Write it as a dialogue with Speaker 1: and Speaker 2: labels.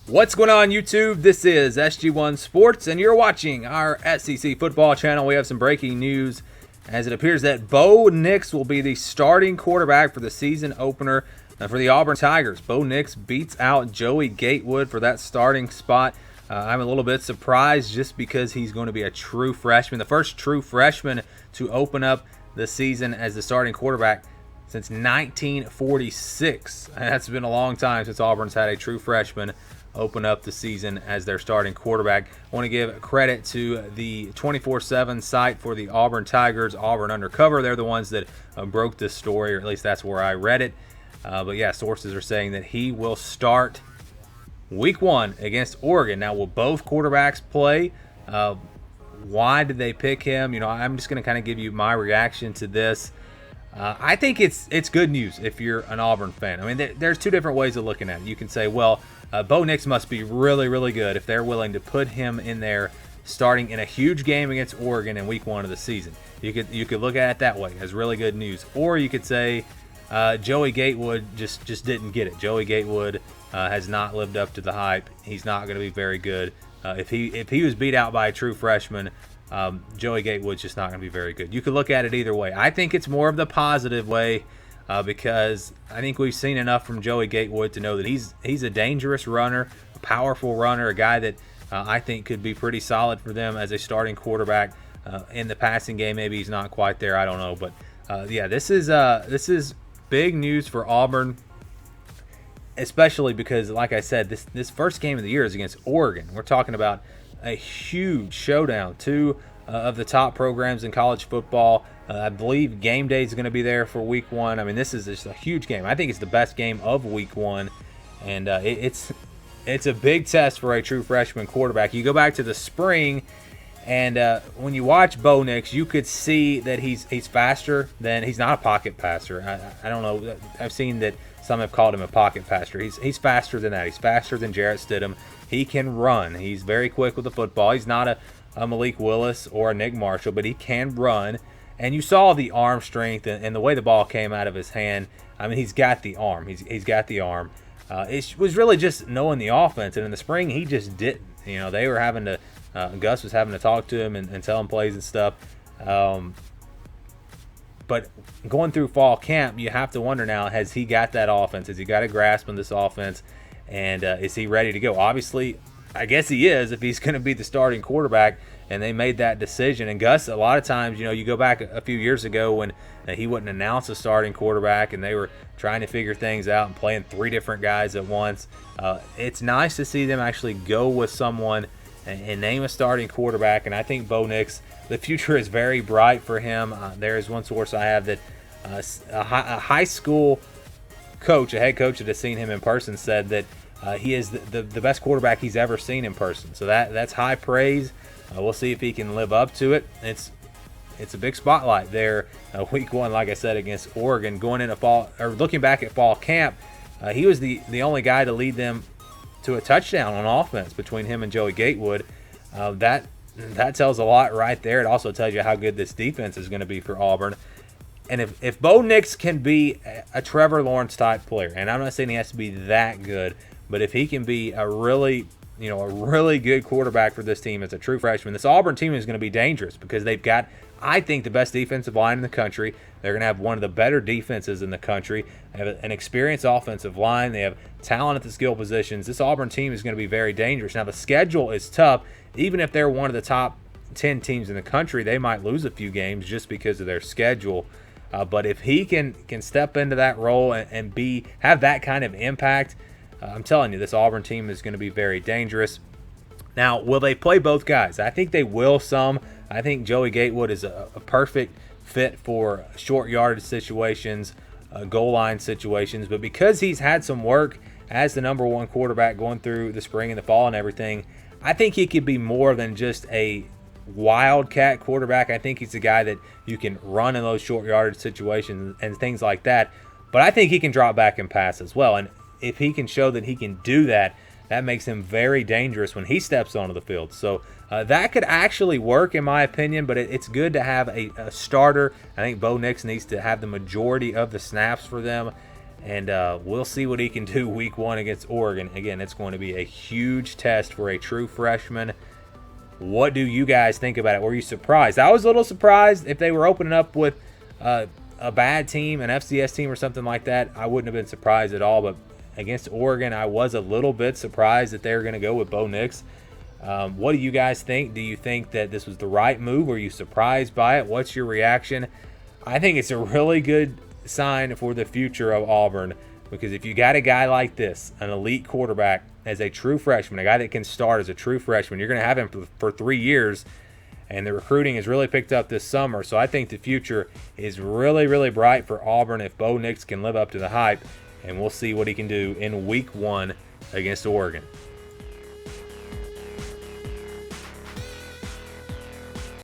Speaker 1: What's going on, YouTube? This is SG1 Sports, and you're watching our SEC football channel. We have some breaking news as it appears that Bo Nix will be the starting quarterback for the season opener for the Auburn Tigers. Bo Nix beats out Joey Gatewood for that starting spot. I'm a little bit surprised just because he's going to be a true freshman, the first true freshman to open up the season as the starting quarterback since 1946. And that's been a long time since Auburn's had a true freshman open up the season as their starting quarterback. I want to give credit to the 24/7 site for the Auburn Tigers, Auburn Undercover. They're the ones that broke this story, or at least that's where I read it. But yeah, sources are saying that he will start week 1 against Oregon. Now, will both quarterbacks play? Why did they pick him? I'm just going to kind of give you my reaction to this. I think it's good news if you're an Auburn fan. I mean, there's two different ways of looking at it. You can say, well, Bo Nix must be really, really good if they're willing to put him in there starting in a huge game against Oregon in week 1 of the season. You could look at it that way as really good news. Or you could say Joey Gatewood just didn't get it. Joey Gatewood has not lived up to the hype. He's not going to be very good. If he was beat out by a true freshman, Joey Gatewood's just not going to be very good. You could look at it either way. I think it's more of the positive way because I think we've seen enough from Joey Gatewood to know that he's a dangerous runner, a powerful runner, a guy that I think could be pretty solid for them as a starting quarterback. In the passing game, maybe he's not quite there. I don't know. But, yeah, this is big news for Auburn, especially because, like I said, this first game of the year is against Oregon. We're talking about a huge showdown. Two of the top programs in college football. I believe game day is going to be there for week 1. I mean, this is just a huge game. I think it's the best game of week 1, and it's a big test for a true freshman quarterback. You go back to the spring, and when you watch Bo Nix, you could see that he's faster than he's not a pocket passer. I don't know. I've seen that some have called him a pocket passer. He's faster than that. He's faster than Jarrett Stidham. He can run. He's very quick with the football. He's not a Malik Willis or a Nick Marshall, but he can run. And you saw the arm strength and the way the ball came out of his hand. I mean, he's got the arm. He's got the arm. It was really just knowing the offense. And in the spring, he just didn't. They were having to Gus was having to talk to him and tell him plays and stuff. But going through fall camp, you have to wonder now, has he got that offense? Has he got a grasp on this offense? And is he ready to go? Obviously, I guess he is if he's going to be the starting quarterback, and they made that decision. And Gus, a lot of times, you go back a few years ago when he wouldn't announce a starting quarterback, and they were trying to figure things out and playing 3 different guys at once. It's nice to see them actually go with someone and name a starting quarterback, and I think Bo Nix, the future is very bright for him. There is one source I have that a high school coach, a head coach that has seen him in person, said that he is the best quarterback he's ever seen in person. So that's high praise. We'll see if he can live up to it. It's a big spotlight there. Week 1, like I said, against Oregon, going into fall or looking back at fall camp, he was the only guy to lead them to a touchdown on offense between him and Joey Gatewood. That tells a lot right there. It also tells you how good this defense is going to be for Auburn. And if Bo Nix can be a Trevor Lawrence type player, and I'm not saying he has to be that good, but if he can be a really good quarterback for this team as a true freshman, this Auburn team is going to be dangerous because they've got, I think, the best defensive line in the country. They're going to have one of the better defenses in the country. They have an experienced offensive line. They have talent at the skill positions. This Auburn team is going to be very dangerous. Now, the schedule is tough. Even if they're one of the top 10 teams in the country, they might lose a few games just because of their schedule. But if he can step into that role and have that kind of impact, I'm telling you, this Auburn team is going to be very dangerous. Now, will they play both guys? I think they will some. I think Joey Gatewood is a perfect fit for short yardage situations, goal line situations. But because he's had some work as the number 1 quarterback going through the spring and the fall and everything, I think he could be more than just a wildcat quarterback. I think he's a guy that you can run in those short yardage situations and things like that. But I think he can drop back and pass as well. And if he can show that he can do that, that makes him very dangerous when he steps onto the field. So that could actually work, in my opinion, but it's good to have a starter. I think Bo Nix needs to have the majority of the snaps for them. And we'll see what he can do week 1 against Oregon. Again, it's going to be a huge test for a true freshman. What do you guys think about it? Were you surprised? I was a little surprised if they were opening up with a bad team, an FCS team or something like that. I wouldn't have been surprised at all. But against Oregon, I was a little bit surprised that they were going to go with Bo Nix. What do you guys think? Do you think that this was the right move? Were you surprised by it? What's your reaction? I think it's a really good sign for the future of Auburn, because if you got a guy like this, an elite quarterback as a true freshman, a guy that can start as a true freshman, you're going to have him for 3 years, and the recruiting has really picked up this summer. So I think the future is really, really bright for Auburn if Bo Nix can live up to the hype, and we'll see what he can do in week 1 against Oregon.